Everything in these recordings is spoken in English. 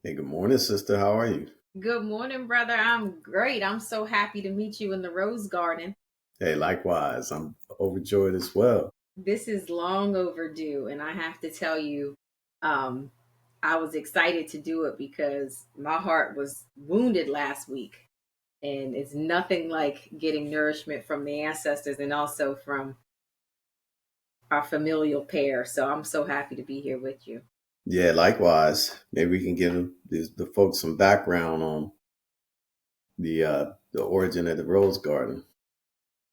Hey, good morning, sister. How are you? Good morning, brother. I'm great. I'm so happy to meet you in the Rose Garden. Hey, likewise. I'm overjoyed as well. This is long overdue, and I have to tell you, um, I was excited to do it because my heart was wounded last week, and it's nothing like getting nourishment from the ancestors and also from our familial pair. So I'm so happy to be here with you. Yeah, likewise. Maybe we can give the folks some background on the origin of the rose garden.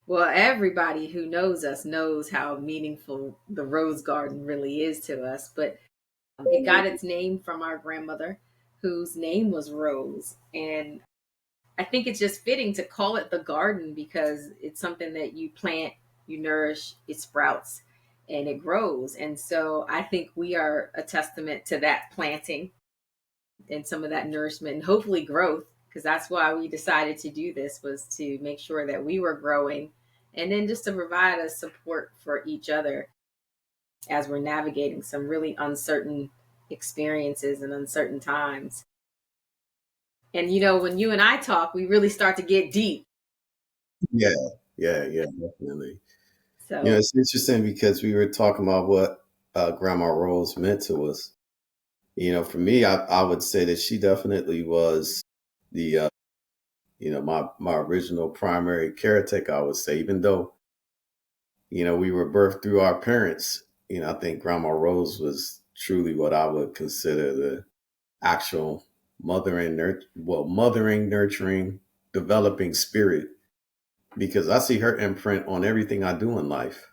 Well, everybody who knows us knows how meaningful the Rose Garden really is to us, but it got its name from our grandmother, whose name was Rose. And I think it's just fitting to call it the garden because it's something that you plant, you nourish, it sprouts, and it grows. And so I think we are a testament to that planting and some of that nourishment and hopefully growth, because that's why we decided to do this, was to make sure that we were growing and then just to provide a support for each other as we're navigating some really uncertain experiences and uncertain times. And when you and I talk, we really start to get deep. Yeah, yeah, definitely. So, It's interesting because we were talking about what Grandma Rose meant to us. For me, I would say that she definitely was the my original primary caretaker. I would say, even though we were birthed through our parents. I think Grandma Rose was truly what I would consider the actual mothering, nurturing, developing spirit, because I see her imprint on everything I do in life,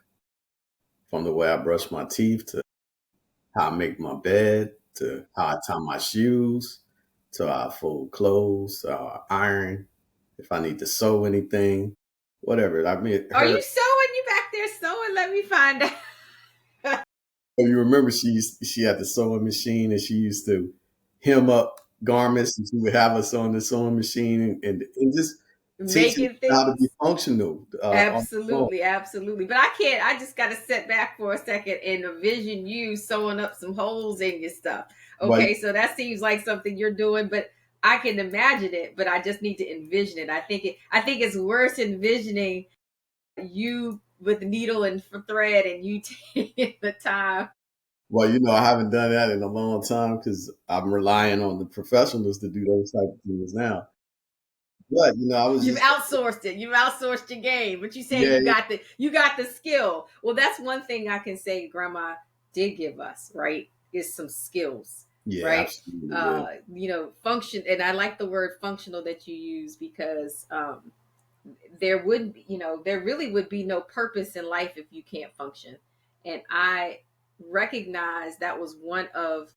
from the way I brush my teeth to how I make my bed to how I tie my shoes to how I fold clothes, to how I iron, if I need to sew anything, whatever. I mean, are her. you sewing? You back there sewing? Let me find out. You remember she had the sewing machine, and she used to hem up garments, and she would have us on the sewing machine, and just teaching us Making how to be things. functional on the phone. Absolutely, absolutely. But I can't, I just got to sit back for a second and envision you sewing up some holes in your stuff. But Okay, so that seems like something you're doing, but I can imagine it, but I just need to envision it. I think it's worse envisioning you with needle and thread and you taking the time. I haven't done that in a long time because I'm relying on the professionals to do those type of things now. But I was You've just outsourced it. You've outsourced your game, but you say yeah, you got the skill. Well, that's one thing I can say grandma did give us, right? Is some skills, yeah, right? absolutely, yeah, Function, and I like the word functional that you use because there would there really would be no purpose in life if you can't function. And I recognize that was one of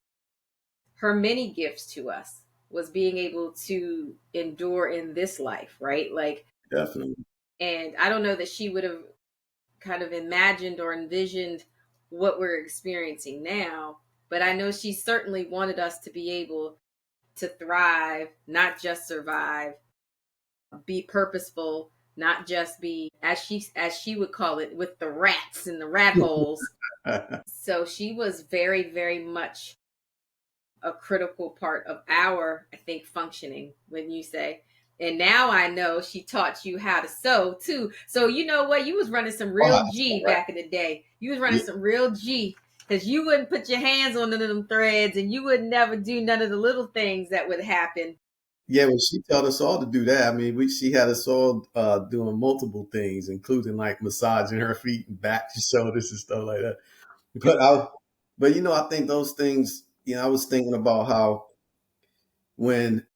her many gifts to us, was being able to endure in this life, right? Like, definitely. and I don't know that she would have kind of imagined or envisioned what we're experiencing now, but I know she certainly wanted us to be able to thrive, not just survive, be purposeful, not just be, as she would call it, with the rats in the rat holes. So she was very, very much a critical part of our, I think, functioning, when you say. And now I know she taught you how to sew too. So you know what? You was running some Oh, real that's G correct. back in the day. You was running Yeah, some real G because you wouldn't put your hands on none of them threads and you would never do none of the little things that would happen. yeah, well, she taught us all to do that. I mean, she had us all doing multiple things, including like massaging her feet and back and shoulders and stuff like that. But I think those things. I was thinking about when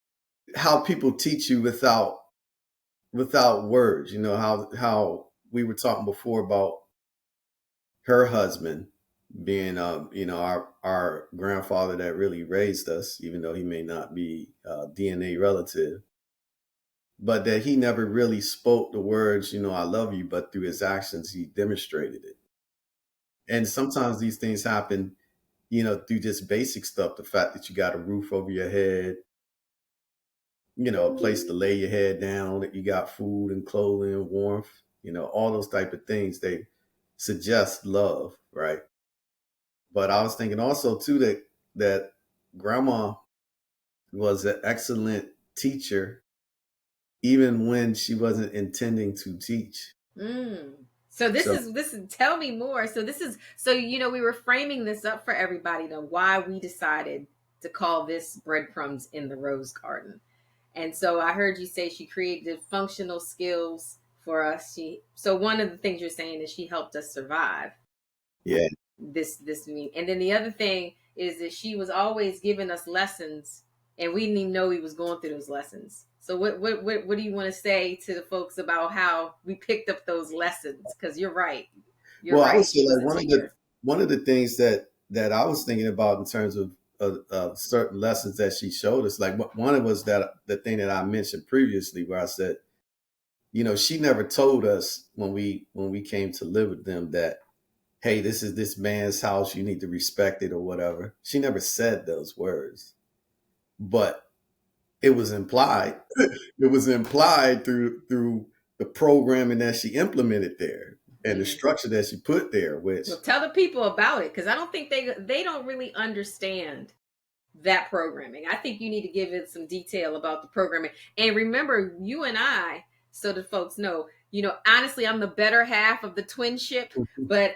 how people teach you without words. How we were talking before about her husband being, our grandfather that really raised us, even though he may not be DNA relative, but that he never really spoke the words, I love you, but through his actions, he demonstrated it. And sometimes these things happen, through just basic stuff. The fact that you got a roof over your head, a place to lay your head down, that you got food and clothing and warmth, all those type of things, they suggest love, right? But I was thinking also too that grandma was an excellent teacher, even when she wasn't intending to teach. Mm. So So this is tell me more. So this is so we were framing this up for everybody to why we decided to call this breadcrumbs in the rose garden. And so I heard you say she created functional skills for us. So one of the things you're saying is she helped us survive yeah. this mean. And then the other thing is that she was always giving us lessons, and we didn't even know we was going through those lessons. So what do you want to say to the folks about how we picked up those lessons? Because you're Well, I would right. say She was like a teacher. one of the things that I was thinking about in terms of certain lessons that she showed us, like one of was that the thing that I mentioned previously, where I said, she never told us when we came to live with them that, hey, this is this man's house, you need to respect it or whatever. She never said those words, but it was implied. It was implied through the programming that she implemented there and the Mm. structure that she put there, which Well, tell the people about it because I don't think they don't really understand that programming. I think you need to give it some detail about the programming. And remember, you and I, so that folks know, honestly, I'm the better half of the twinship, but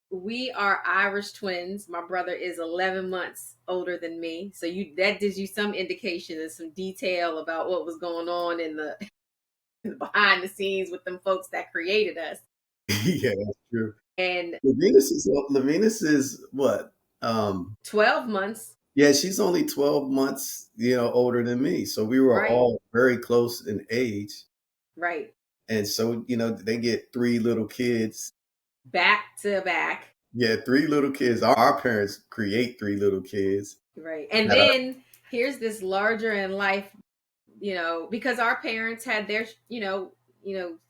we are Irish twins. My brother is 11 months older than me. So that gives you some indication and some detail about what was going on in the behind the scenes with them folks that created us. yeah, that's true. And Levinus is what? 12 months, Yeah, she's only 12 months, older than me. So we were right, all very close in age. right, And so, they get three little kids. back to back. Yeah, three little kids. Our parents create three little kids. Right. And That are, then here's this larger in life, because our parents had their,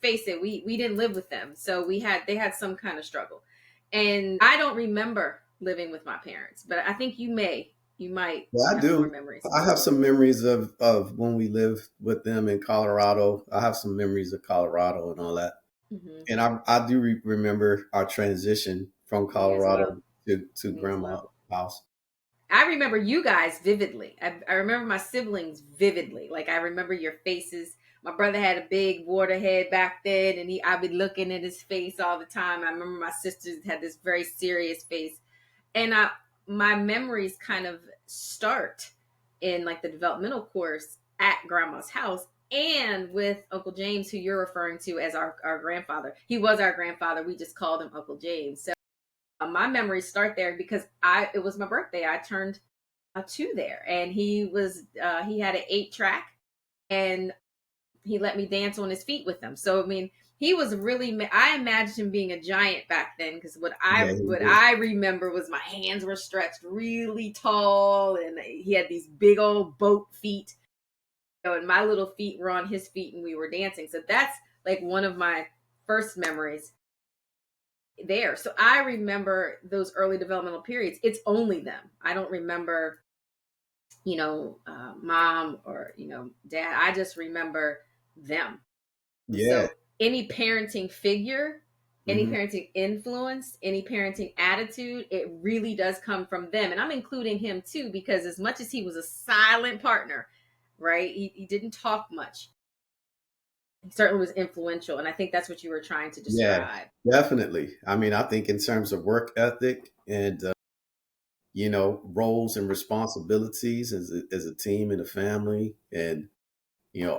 face it, we didn't live with them. So they had some kind of struggle. And I don't remember living with my parents, but I think you might well, I have more do. memories. I have some memories of when we lived with them in Colorado. I have some memories of Colorado and all that. Hmm. And I do remember our transition from Me as Colorado well. to Me as grandma's well. house. I remember you guys vividly. I remember my siblings vividly. Like I remember your faces. My brother had a big water head back then, and I'd be looking at his face all the time. I remember my sisters had this very serious face, and my memories kind of start in like the developmental course at grandma's house and with Uncle James, who you're referring to as our grandfather. He was our grandfather. We just called him Uncle James. So my memories start there because it was my birthday. I turned two there, and he had an 8 track, and he let me dance on his feet with him. So I mean, he was really. I imagined him being a giant back then because Yeah, what he I remember was my hands were stretched really tall, and he had these big old boat feet. And my little feet were on his feet, and we were dancing. So that's like one of my first memories there. So I remember those early developmental periods. It's only them. I don't remember, mom or, dad. I just remember them. yeah. So any parenting figure, any Hmm. parenting influence, any parenting attitude, it really does come from them. And I'm including him too, because as much as he was a silent partner, right? He didn't talk much. He certainly was influential. And I think that's what you were trying to Yeah, describe. definitely. I mean, I think in terms of work ethic and roles and responsibilities as a team and a family, and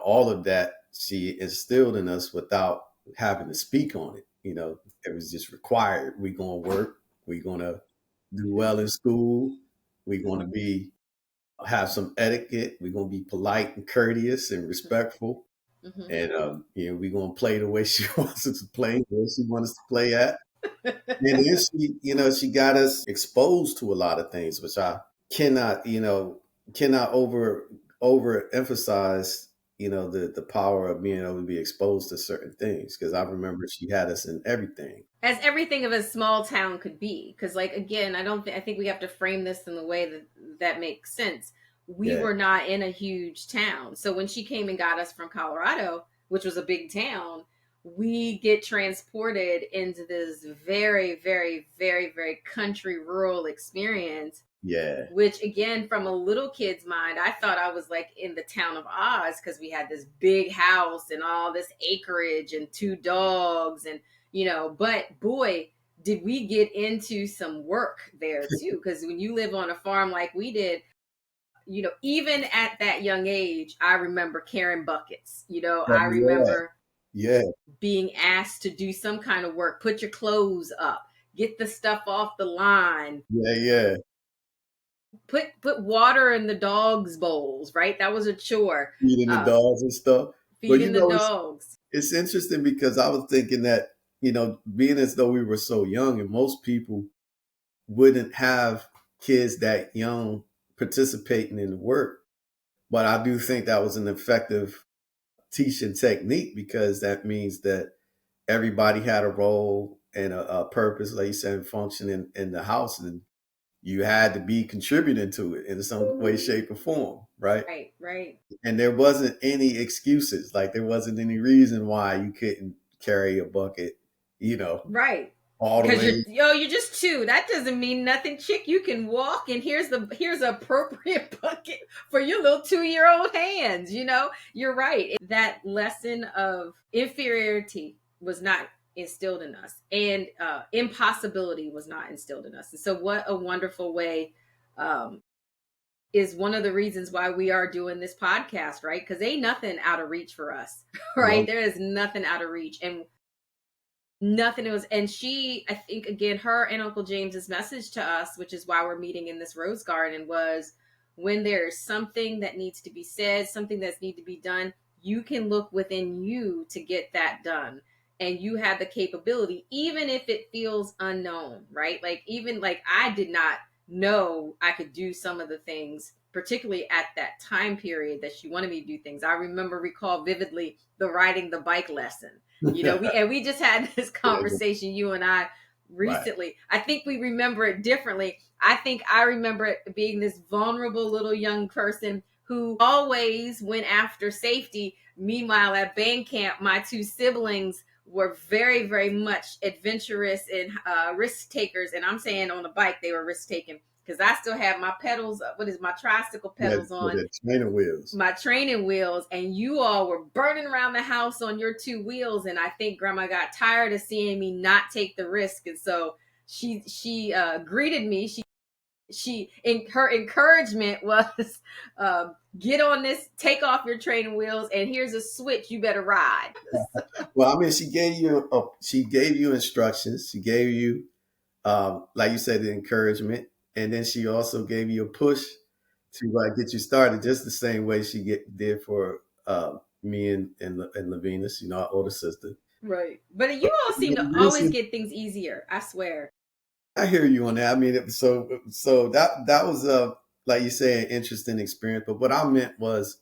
all of that she instilled in us without having to speak on it. It was just required. We're going to work. We're going to do well in school. We're going to be have some etiquette. We're going to be polite and courteous and respectful. Hmm. And we're gonna play the way she wants us to play, where she wants us to play at. And then she got us exposed to a lot of things, which I cannot, cannot overemphasize, the power of being able to be exposed to certain things. Because I remember she had us in everything. As everything of a small town could be, because like again, I think we have to frame this in the way that makes sense. We Yeah, were not in a huge town, so when she came and got us from Colorado, which was a big town, we get transported into this very, very, very, very country rural experience Yeah. which again, from a little kid's mind, I thought I was like in the town of Oz because we had this big house and all this acreage and two dogs and but boy, did we get into some work there too, because when you live on a farm like we did, even at that young age, I remember carrying buckets. Oh, I yeah. remember Yeah. being asked to do some kind of work, put your clothes up, get the stuff off the line, Yeah. Yeah. put water in the dogs' bowls, right? That was a chore. Feeding the Uh, dogs and stuff. But feeding the dogs. it's interesting because I was thinking that, being as though we were so young and most people wouldn't have kids that young participating in the work. But I do think that was an effective teaching technique because that means that everybody had a role and a purpose, like you said, and function in the house. And you had to be contributing to it in some way, shape, or form, right? Right, right. And there wasn't any excuses. Like there wasn't any reason why you couldn't carry a bucket, you know, Right. all the Because way. you're just two. That doesn't mean nothing, chick. You can walk, and here's appropriate bucket for your little 2-year old hands. You're right. That lesson of inferiority was not instilled in us, and impossibility was not instilled in us. And so, what a wonderful way, is one of the reasons why we are doing this podcast, right? Because ain't nothing out of reach for us, right? No, There is nothing out of reach, and nothing. It was, and she, I think, again, her and Uncle James's message to us, which is why we're meeting in this rose garden, was when there's something that needs to be said, something that's need to be done, you can look within you to get that done. And you have the capability, even if it feels unknown, right? Like, even like I did not know I could do some of the things, particularly at that time period that she wanted me to do things. I recall vividly the riding the bike lesson. We just had this conversation, you and I, right. recently. I think we remember it differently. I think I remember it being this vulnerable little young person who always went after safety. Meanwhile, at band camp, my two siblings were very, very much adventurous and risk takers. And I'm saying on the bike, they were risk taking because I still have my pedals, what is my tricycle Yeah, pedals with on, the training wheels. my training wheels, and you all were burning around the house on your two wheels. And I think grandma got tired of seeing me not take the risk, and so she greeted me. She in her encouragement was, get on this, take off your training wheels, and here's a switch, you better ride. Well, I mean, she gave you instructions. She gave you, like you said, the encouragement, and then she also gave you a push to get you started, just the same way did for me and Lavinus, our older sister. Right. But you all seem to This always is, get things easier, I swear. I hear you on that. I mean, so that was like you say, an interesting experience. But what I meant was,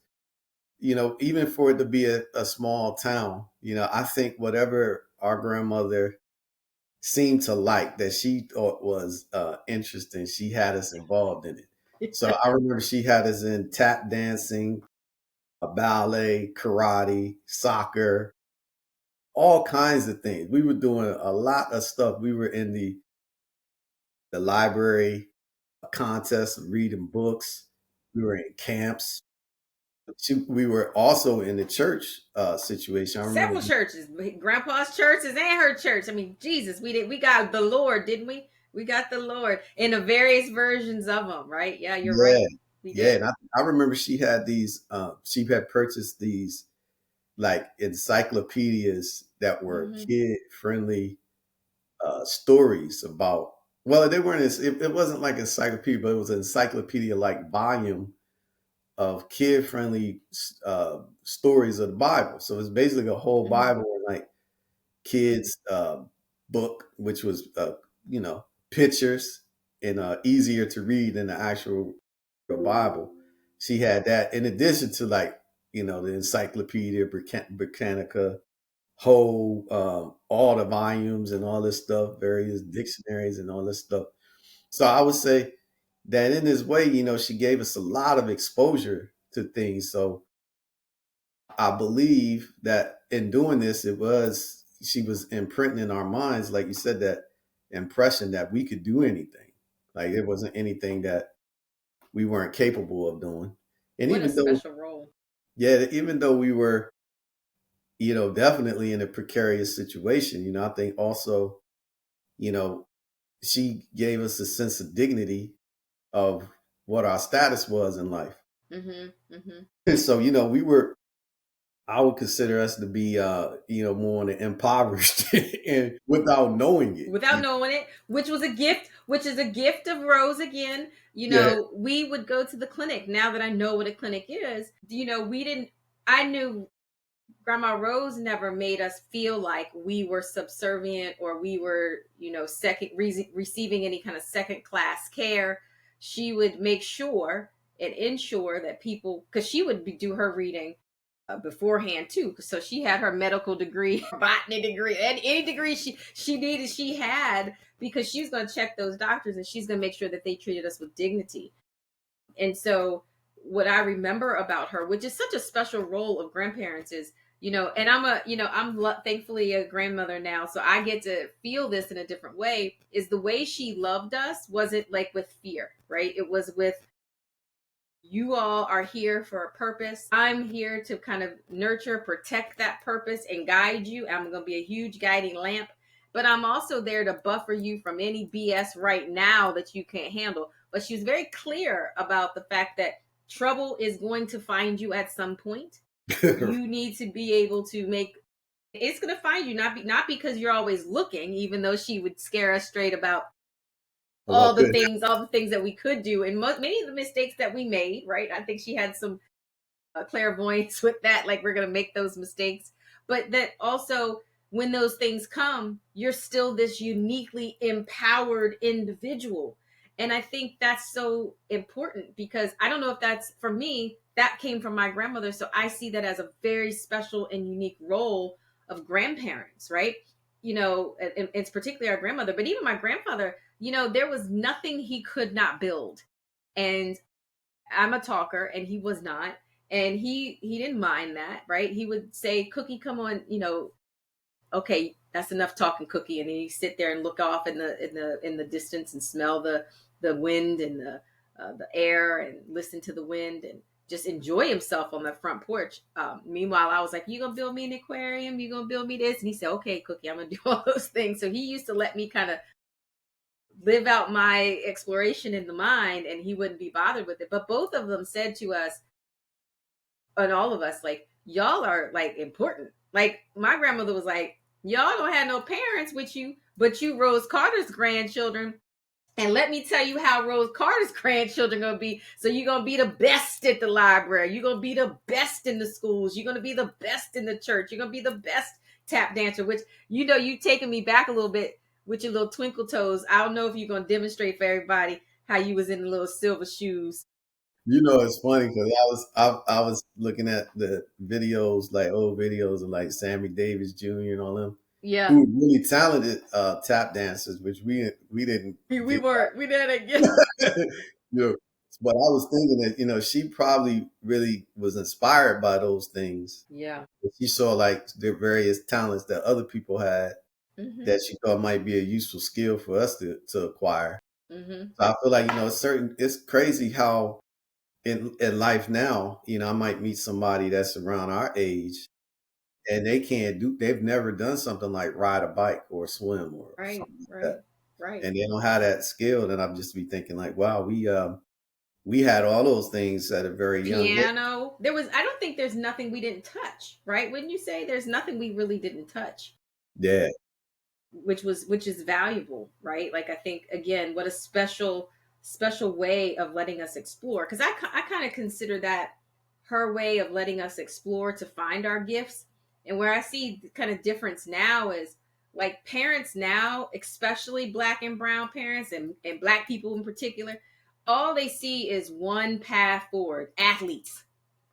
even for it to be a small town, I think whatever our grandmother seemed to like that she thought was interesting, she had us involved in it. So I remember she had us in tap dancing, ballet, karate, soccer, all kinds of things. We were doing a lot of stuff. We were in the library contest of reading books. We were in camps. We were also in the church situation. I remember. Several churches, grandpa's churches and her church. I mean, Jesus, we got the Lord, didn't we? We got the Lord in the various versions of them, right? Yeah, you're Yeah, right. We yeah. did. And I remember she had these. She had purchased these like encyclopedias that were Hmm. kid friendly stories about. Well, they weren't. It wasn't like encyclopedia, but it was an encyclopedia like volume of kid friendly stories of the Bible. So it's basically a whole Hmm. Bible and like kids book, which was pictures and easier to read than the actual Bible. She had that in addition to like the Encyclopedia Britannica, whole all the volumes and all this stuff, various dictionaries and all this stuff. So I would say that in this way, she gave us a lot of exposure to things. So I believe that in doing this, she was imprinting in our minds, like you said, that impression that we could do anything. Like it wasn't anything that we weren't capable of doing. And What a even though, special role. yeah, even though we were, definitely in a precarious situation, I think also, you know, she gave us a sense of dignity of what our status was in life. Mm-hmm. Mm-hmm. And so, I would consider us to be, more on the impoverished and without knowing it. Without knowing it, which was a gift, which is a gift of Rose again. Yeah. We would go to the clinic. Now that I know what a clinic is, we didn't, I knew Grandma Rose never made us feel like we were subservient or we were, second receiving any kind of second class care. She would make sure and ensure that people, because she would do her reading beforehand too. So she had her medical degree, botany degree, and any degree she needed, she had, because she's going to check those doctors and she's going to make sure that they treated us with dignity. And so what I remember about her, which is such a special role of grandparents, is and thankfully a grandmother now, so I get to feel this in a different way. Is the way she loved us wasn't like with fear, right? It was with, you all are here for a purpose. I'm here to kind of nurture, protect that purpose and guide you. I'm going to be a huge guiding lamp, but I'm also there to buffer you from any BS right now that you can't handle. But she was very clear about the fact that trouble is going to find you at some point. You need to be able to make, it's going to find you, not because you're always looking, even though she would scare us straight about all the things that we could do, and many of the mistakes that we made, right? I think she had some clairvoyance with that, like we're going to make those mistakes, but that also when those things come, you're still this uniquely empowered individual. And I think that's so important, because I don't know if that's, for me, that came from my grandmother, so I see that as a very special and unique role of grandparents, right? And it's particularly our grandmother, but even my grandfather, there was nothing he could not build. And I'm a talker and he was not. And he didn't mind that, right? He would say, Cookie, come on, okay, that's enough talking, Cookie. And then he'd sit there and look off in the distance and smell the wind and the air and listen to the wind and just enjoy himself on the front porch. Meanwhile, I was like, you gonna build me an aquarium? You gonna build me this? And he said, okay, Cookie, I'm gonna do all those things. So he used to let me kind of live out my exploration in the mind, and he wouldn't be bothered with it. But both of them said to us, and all of us, like, y'all are like important. Like my grandmother was like, y'all don't have no parents with you, but you Rose Carter's grandchildren. And let me tell you how Rose Carter's grandchildren gonna be. So you're gonna be the best at the library. You're gonna be the best in the schools. You're gonna be the best in the church. You're gonna be the best tap dancer. Which you taking me back a little bit with your little twinkle toes. I don't know if you're gonna demonstrate for everybody how you was in the little silver shoes. It's funny because I was looking at the videos, like old videos of like Sammy Davis Jr. and all them, Yeah, who were really talented tap dancers, which we didn't we get. weren't. We didn't get. you know, but I was thinking that she probably really was inspired by those things. Yeah. She saw like the various talents that other people had Mm-hmm. that she thought might be a useful skill for us to acquire. Mm-hmm. So I feel like it's crazy how in life now, I might meet somebody that's around our age and they've never done something like ride a bike or swim or Right. something like Right. that. Right. And they don't have that skill. And I'm just be thinking like, wow, we had all those things at a very young age. Piano. I don't think there's nothing we didn't touch, right? Wouldn't you say there's nothing we really didn't touch? Yeah. Which is valuable, right? Like I think again, what a special way of letting us explore, because I kind of consider that her way of letting us explore to find our gifts. And where I see the kind of difference now is like parents now, especially black and brown parents and black people in particular, all they see is one path forward: athletes,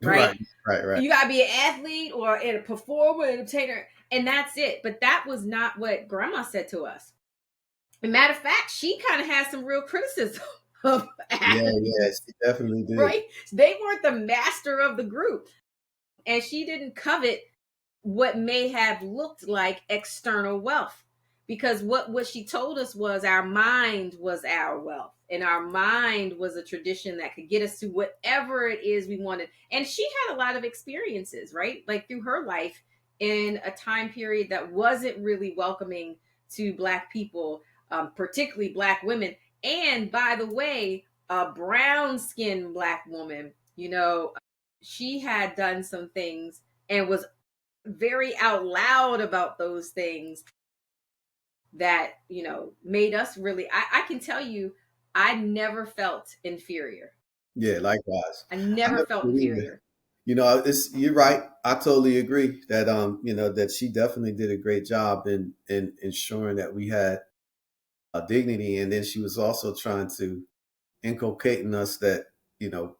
right? Right. Right. Right. You gotta be an athlete or a performer, entertainer, and that's it. But that was not what grandma said to us. And matter of fact, she kind of had some real criticism of Yeah. Yeah. athletes, She definitely did. right? They weren't the master of the group. And she didn't covet what may have looked like external wealth. because what she told us was our mind was our wealth, and our mind was a tradition that could get us to whatever it is we wanted. And she had a lot of experiences, right, like through her life, in a time period that wasn't really welcoming to Black people, particularly Black women. And by the way, a brown skinned Black woman, she had done some things and was very out loud about those things that made us really, I can tell you, I never felt inferior. Yeah, likewise. I I never never felt did either. inferior. It's you're right. I totally agree that that she definitely did a great job in ensuring that we had a dignity, and then she was also trying to inculcate in us that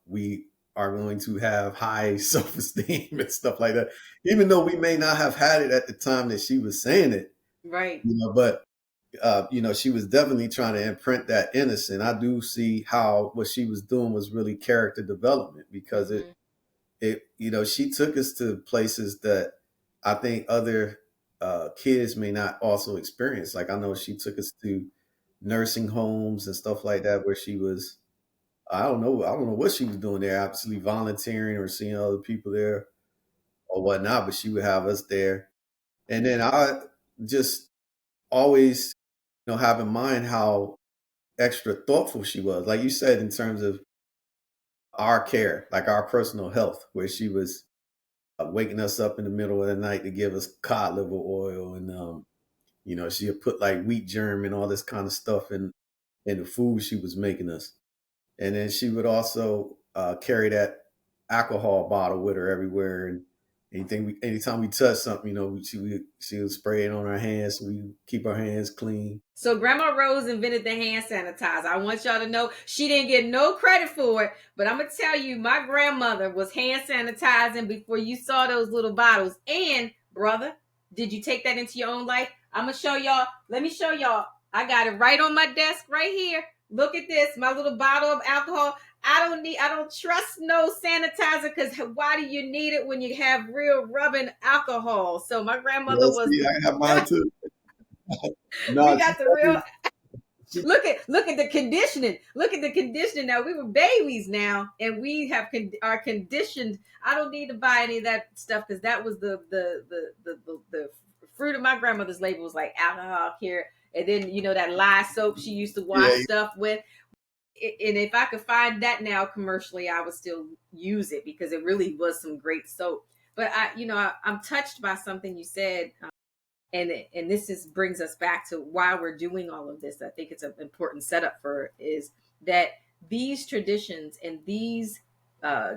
we are going to have high self-esteem and stuff like that, even though we may not have had it at the time that she was saying it. Right. But she was definitely trying to imprint that innocence. I do see how what she was doing was really character development, because Mm-hmm. she took us to places that I think other kids may not also experience. Like, I know she took us to nursing homes and stuff like that, where she was, I don't know what she was doing there, obviously volunteering or seeing other people there or whatnot, but she would have us there. And then I just always, have in mind how extra thoughtful she was. Like you said, in terms of our care, like our personal health, where she was waking us up in the middle of the night to give us cod liver oil, and she would put like wheat germ and all this kind of stuff in the food she was making us. And then she would also carry that alcohol bottle with her everywhere, and anytime we touch something, she would spray it on our hands, so we keep our hands clean. So Grandma Rose invented the hand sanitizer. I want y'all to know she didn't get no credit for it, but I'm gonna tell you, my grandmother was hand sanitizing before you saw those little bottles. And brother, did you take that into your own life? I'm gonna show y'all. Let me show y'all. I got it right on my desk right here. Look at this, my little bottle of alcohol. I don't trust no sanitizer, because why do you need it when you have real rubbing alcohol? So my grandmother Yeah, was see, the, I have mine too. we No, got the real, she, look at the conditioning. Look at the conditioning. Now we were babies now, and we have are conditioned. I don't need to buy any of that stuff, because that was the fruit of my grandmother's label was like alcohol here, and then that lye soap she used to wash yeah, stuff with. And if I could find that now commercially, I would still use it, because it really was some great soap. But I'm touched by something you said, and this is brings us back to why we're doing all of this. I think it's an important setup for is that these traditions and these uh,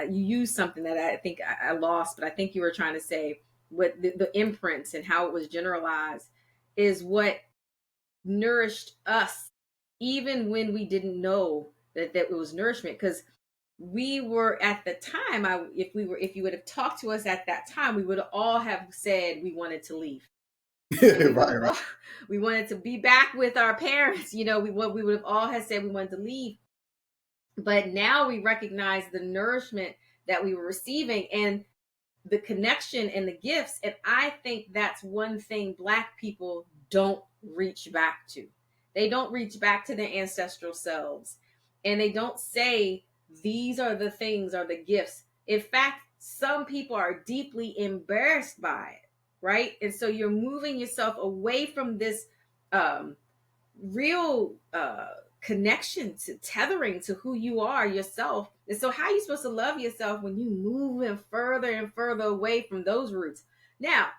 you use something that I think I lost, but I think you were trying to say what the imprints and how it was generalized is what nourished us, even when we didn't know that it was nourishment. Because we were at the time, if you would have talked to us at that time, we would all have said we wanted to leave, and we would right, have right. we wanted to be back with our parents. We would have all had said we wanted to leave. But now we recognize the nourishment that we were receiving, and the connection and the gifts. And I think that's one thing Black people don't reach back to. They don't reach back to their ancestral selves, and they don't say these are the things, are the gifts. In fact, some people are deeply embarrassed by it, right? And so you're moving yourself away from this um, real connection to tethering to who you are yourself. And so how are you supposed to love yourself when you moving further and further away from those roots? Now,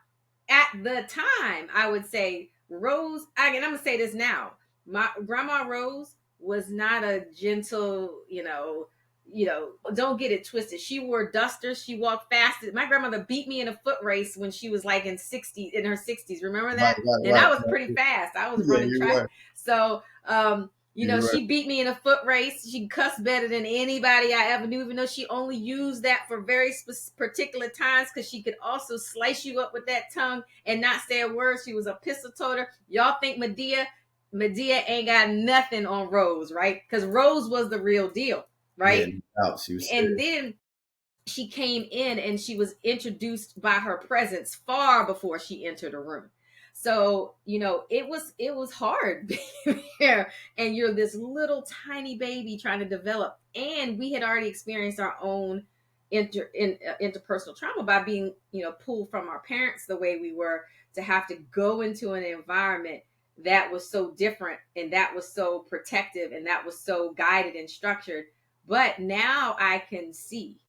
at the time, I would say Rose, and I'm gonna say this now, my grandma Rose was not a gentle, don't get it twisted. She wore dusters, she walked fast. My grandmother beat me in a foot race when she was like in her 60s. Remember Right, that? right, And right, I was right. pretty fast. I was Yeah, running you're track. right. So You're right. she beat me in a foot race. She cussed better than anybody I ever knew, even though she only used that for very particular times, because she could also slice you up with that tongue and not say a word. She was a pistol toter. Y'all think Medea ain't got nothing on Rose, right? Because Rose was the real deal, Yeah, right? no doubt. She was And serious. then she came in and she was introduced by her presence far before she entered a room. So, it was hard being there, and you're this little tiny baby trying to develop. And we had already experienced our own interpersonal trauma by being, pulled from our parents the way we were, to have to go into an environment that was so different, and that was so protective, and that was so guided and structured. But now I can see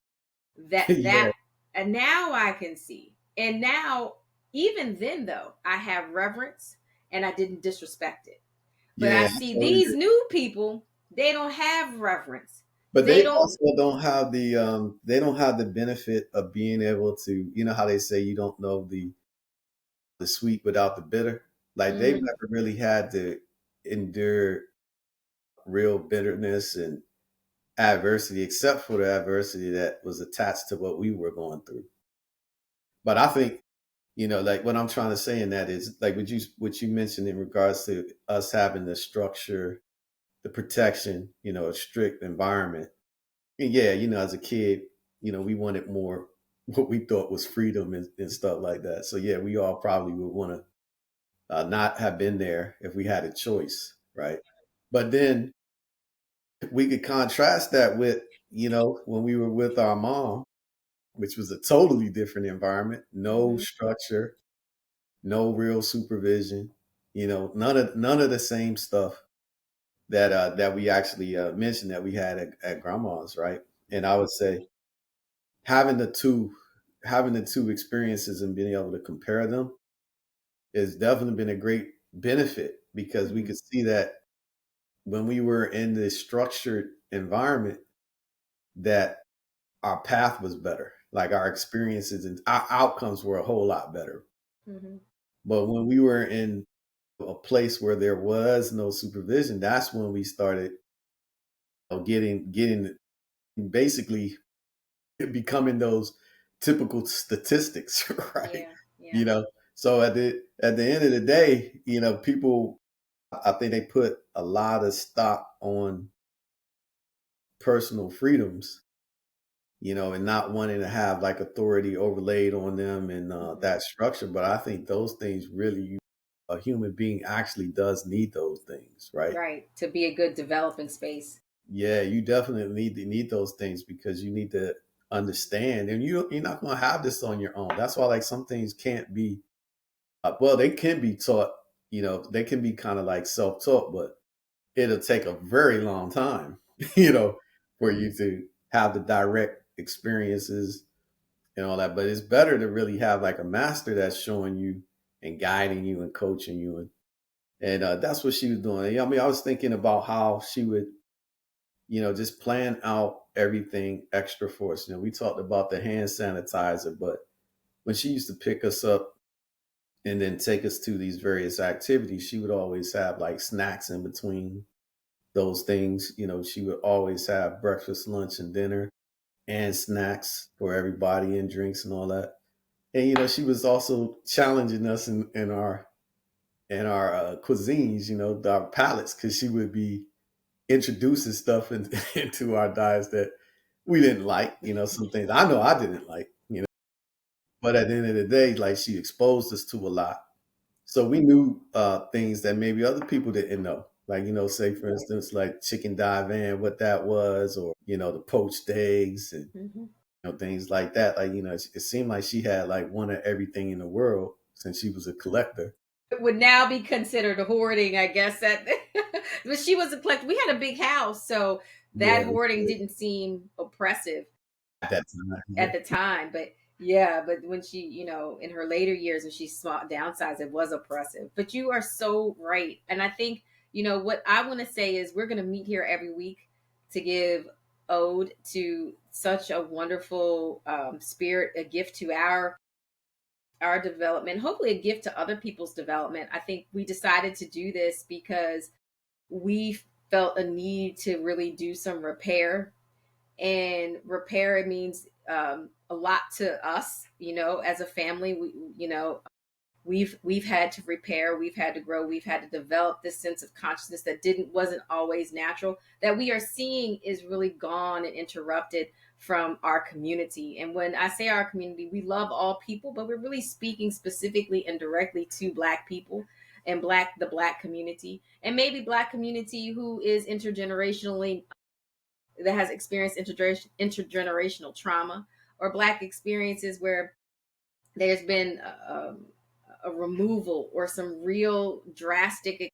that Yeah, and now I can see. And now, even then though, I have reverence, and I didn't disrespect it. But I yeah, I see totally these agree. new people, they don't have reverence. But They they don't. also don't have the benefit of being able to, you know how they say you don't know the sweet without the bitter. Like they've Mhm, never really had to endure real bitterness and adversity, except for the adversity that was attached to what we were going through. But I think, like what I'm trying to say in that is like what you mentioned in regards to us having the structure, the protection, a strict environment. And yeah, as a kid, we wanted more what we thought was freedom and stuff like that. So yeah, we all probably would want to not have been there if we had a choice, right? But then we could contrast that with, when we were with our mom, which was a totally different environment, no mhm, structure, no real supervision, none of the same stuff that we actually mentioned that we had at grandma's, right? And I would say having the two having the two experiences and being able to compare them has definitely been a great benefit because we mhm, could see that when we were in this structured environment that our path was better, like our experiences and our outcomes were a whole lot better. mhm, But when we were in a place where there was no supervision, that's when we started getting basically becoming those typical statistics, right? yeah, yeah, You know, so at the end of the day, people, I think they put a lot of stock on personal freedoms, and not wanting to have like authority overlaid on them and mhm, that structure. But I think those things really, a human being actually does need those things, right? right, to be a good developing space. Yeah, you definitely need those things because you need to understand, and you're not going to have this on your own. That's why like some things can't be. Well, they can be taught. They can be kind of like self-taught, but it'll take a very long time. For you to have the direct experiences and all that. But it's better to really have like a master that's showing you and guiding you and coaching you, and that's what she was doing. I mean, I was thinking about how she would just plan out everything extra for us. We talked about the hand sanitizer, but when she used to pick us up and then take us to these various activities, she would always have like snacks in between those things. She would always have breakfast, lunch, and dinner and snacks for everybody and drinks and all that. And she was also challenging us in our cuisines, our palates, because she would be introducing stuff into our diets that we didn't like. Some things I know I didn't like. But at the end of the day, like she exposed us to a lot, so we knew things that maybe other people didn't know. Like say for instance, like chicken divan, what that was, or the poached eggs and Mhm. things like that. Like it seemed like she had like one of everything in the world since she was a collector. It would now be considered hoarding, I guess. That, but she was a collector. We had a big house, so Yeah, that hoarding didn't seem oppressive at that time. at Yeah. the time. But yeah, but when she, in her later years, when she downsized, it was oppressive. But you are so right. And I think, what I want to say is we're going to meet here every week to give ode to such a wonderful spirit, a gift to our development, hopefully a gift to other people's development. I think we decided to do this because we felt a need to really do some repair. And repair, it means a lot to us, as a family. We've had to repair, we've had to grow, we've had to develop this sense of consciousness that didn't wasn't always natural, that we are seeing is really gone and interrupted from our community. And when I say our community, we love all people, but we're really speaking specifically and directly to Black people and the Black community, and maybe Black community who is intergenerationally, that has experienced intergenerational trauma, or Black experiences where there's been a removal or some real drastic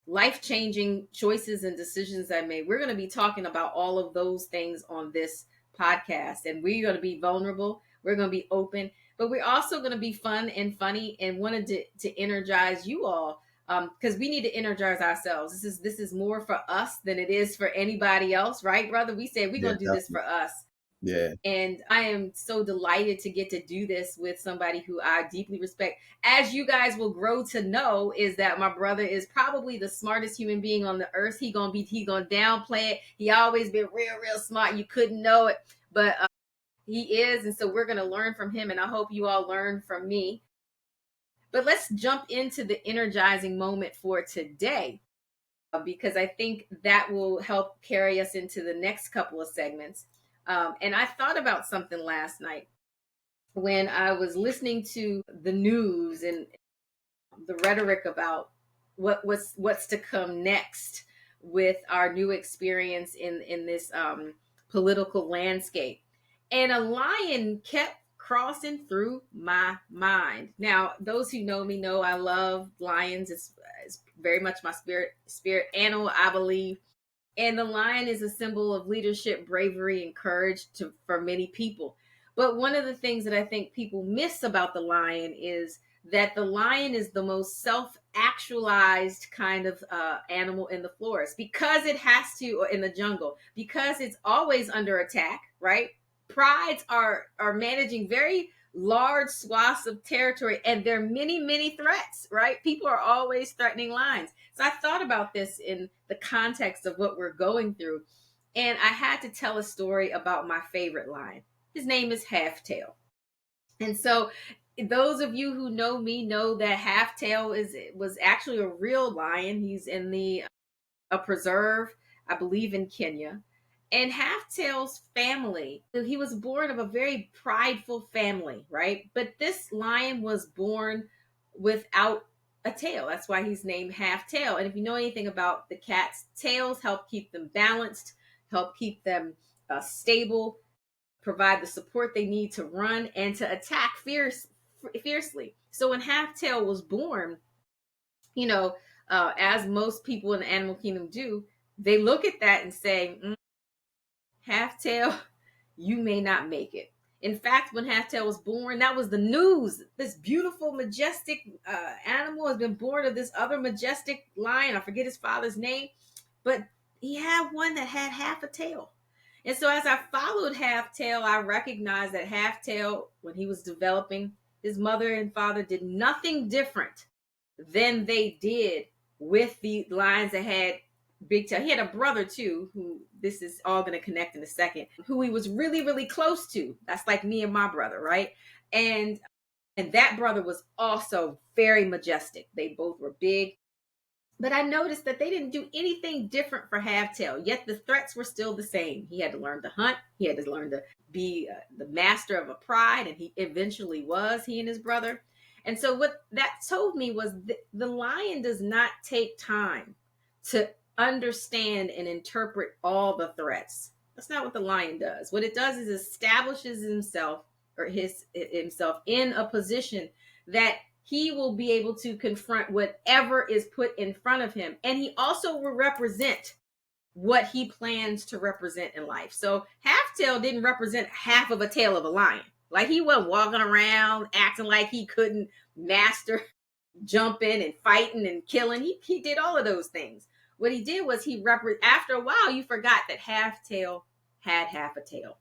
life changing choices and decisions I made. We're going to be talking about all of those things on this podcast, and we're going to be vulnerable. We're going to be open, but we're also going to be fun and funny, and wanted to energize you all, because we need to energize ourselves. This is more for us than it is for anybody else, right, brother? We said we're Yeah, going to do this definitely. for us. Yeah, And I am so delighted to get to do this with somebody who I deeply respect. As you guys will grow to know, is that my brother is probably the smartest human being on the earth. He gonna downplay it. He always been real smart. You couldn't know it, but he is, and so we're gonna learn from him. And I hope you all learn from me. But let's jump into the energizing moment for today, because I think that will help carry us into the next couple of segments. And I thought about something last night when I was listening to the news and the rhetoric about what's to come next with our new experience in this political landscape, and a lion kept crossing through my mind. Now, those who know me know I love lions. It's very much my spirit animal, I believe. And the lion is a symbol of leadership, bravery, and courage for many people. But one of the things that I think people miss about the lion is that the lion is the most self actualized kind of animal in the forest, because it has to, or in the jungle, because it's always under attack, right? Prides are managing very large swaths of territory, and there are many threats, right? People are always threatening lions. So I thought about this in the context of what we're going through, and I had to tell a story about my favorite lion. His name is Halftail. And so those of you who know me know that Halftail was actually a real lion. He's in the a preserve, I believe, in Kenya. And Halftail's family, he was born of a very prideful family, right? But this lion was born without a tail. That's why he's named Halftail. And if you know anything about the cat's tails, help keep them balanced, help keep them stable, provide the support they need to run and to attack fiercely. So when Halftail was born, you know, as most people in the animal kingdom do, they look at that and say, Halftail, you may not make it. In fact, when Halftail was born, that was the news. This beautiful, majestic animal has been born of this other majestic lion. I forget his father's name, but he had one that had half a tail. And so as I followed Halftail, I recognized that Halftail, when he was developing, his mother and father did nothing different than they did with the lions that had big tail. He had a brother too, who this is all going to connect in a second, who he was really close to. That's like me and my brother, right? And that brother was also very majestic. They both were big. But I noticed that they didn't do anything different for Halftail, yet the threats were still the same. He had to learn to hunt. He had to learn to be the master of a pride, and he eventually was, he and his brother. And so what that told me was the lion does not take time to understand and interpret all the threats. That's not what the lion does. What it does is establishes himself himself in a position that he will be able to confront whatever is put in front of him. And he also will represent what he plans to represent in life. So Halftail didn't represent half of a tail of a lion. Like, he wasn't walking around acting like he couldn't master jumping and fighting and killing. He did all of those things. What he did was after a while, you forgot that Halftail had half a tail.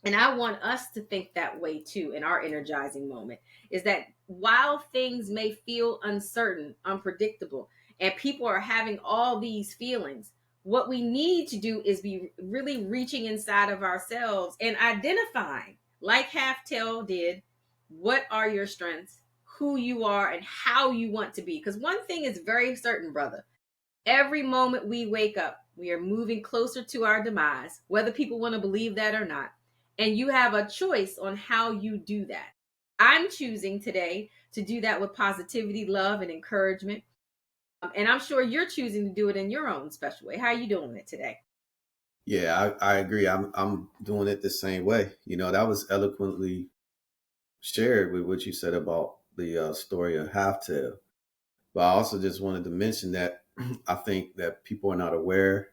And I want us to think that way too in our energizing moment, is that while things may feel uncertain, unpredictable, and people are having all these feelings, what we need to do is be really reaching inside of ourselves and identifying, like Halftail did, what are your strengths, who you are, and how you want to be. Because one thing is very certain, brother. Every moment we wake up, We are moving closer to our demise, whether people want to believe that or not. And you have a choice on how you do that. I'm choosing today to do that with positivity, love, and encouragement. And I'm sure you're choosing to do it in your own special way. How are you doing it today? Yeah, I agree. I'm doing it the same way. That was eloquently shared with what you said about the story of Halftale. But I also just wanted to mention that I think that people are not aware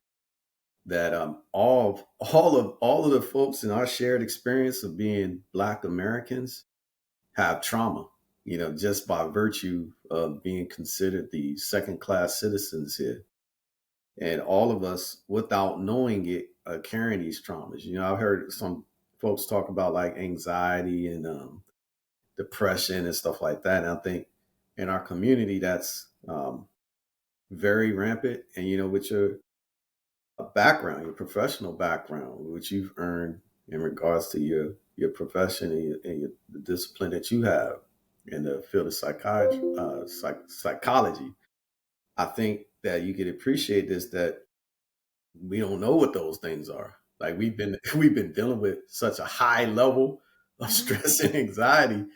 that all of the folks in our shared experience of being Black Americans have trauma. Just by virtue of being considered the second class citizens here, and all of us, without knowing it, are carrying these traumas. I've heard some folks talk about like anxiety and depression and stuff like that. And I think in our community, that's very rampant. And with your background, your professional background, which you've earned in regards to your profession and the discipline that you have in the field of psychiatry, psychology, I think that you could appreciate this, that we don't know what those things are. Like we've been dealing with such a high level of Mm-hmm. stress and anxiety,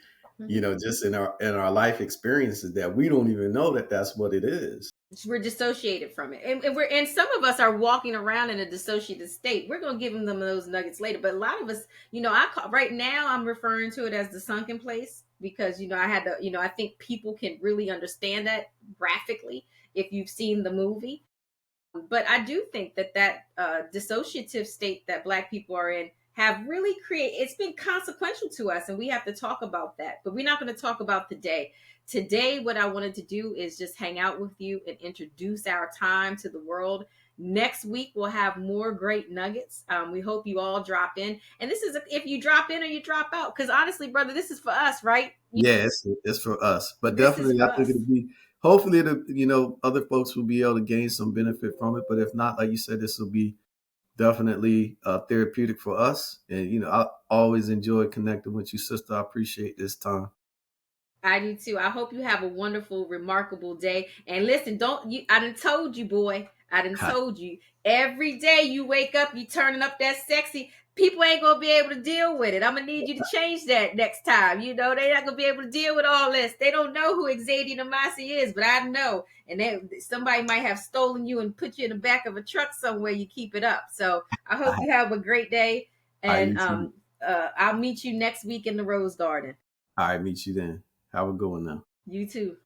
Mm-hmm. just in our life experiences, that we don't even know that that's what it is. We're dissociated from it, and some of us are walking around in a dissociated state. We're going to give them those nuggets later, but a lot of us, right now I'm referring to it as the sunken place, because I had to, I think people can really understand that graphically if you've seen the movie. But I do think that dissociative state that Black people are in have really created, it's been consequential to us, and we have to talk about that. But we're not going to talk about today. What I wanted to do is just hang out with you and introduce our time to the world. Next week we'll have more great nuggets. We hope you all drop in, and this is if you drop in or you drop out, because honestly, brother, this is for us, right? Yeah, it's for us, but This is definitely for I think us. it'll be. Hopefully, other folks will be able to gain some benefit from it. But if not, like you said, this will be definitely therapeutic for us. And I always enjoy connecting with you, sister. I appreciate this time. I do too. I hope you have a wonderful, remarkable day. And listen, don't you, I done told you, boy. I done told you. Every day you wake up, you turning up that sexy. People ain't gonna be able to deal with it. I'm gonna need you to change that next time. They're not gonna be able to deal with all this. They don't know who Xadean and is, but I know. And somebody might have stolen you and put you in the back of a truck somewhere. You keep it up. So I hope you have a great day. All right, And you too. I'll meet you next week in the Rose Garden. All right, meet you then. Have a good one now. You too.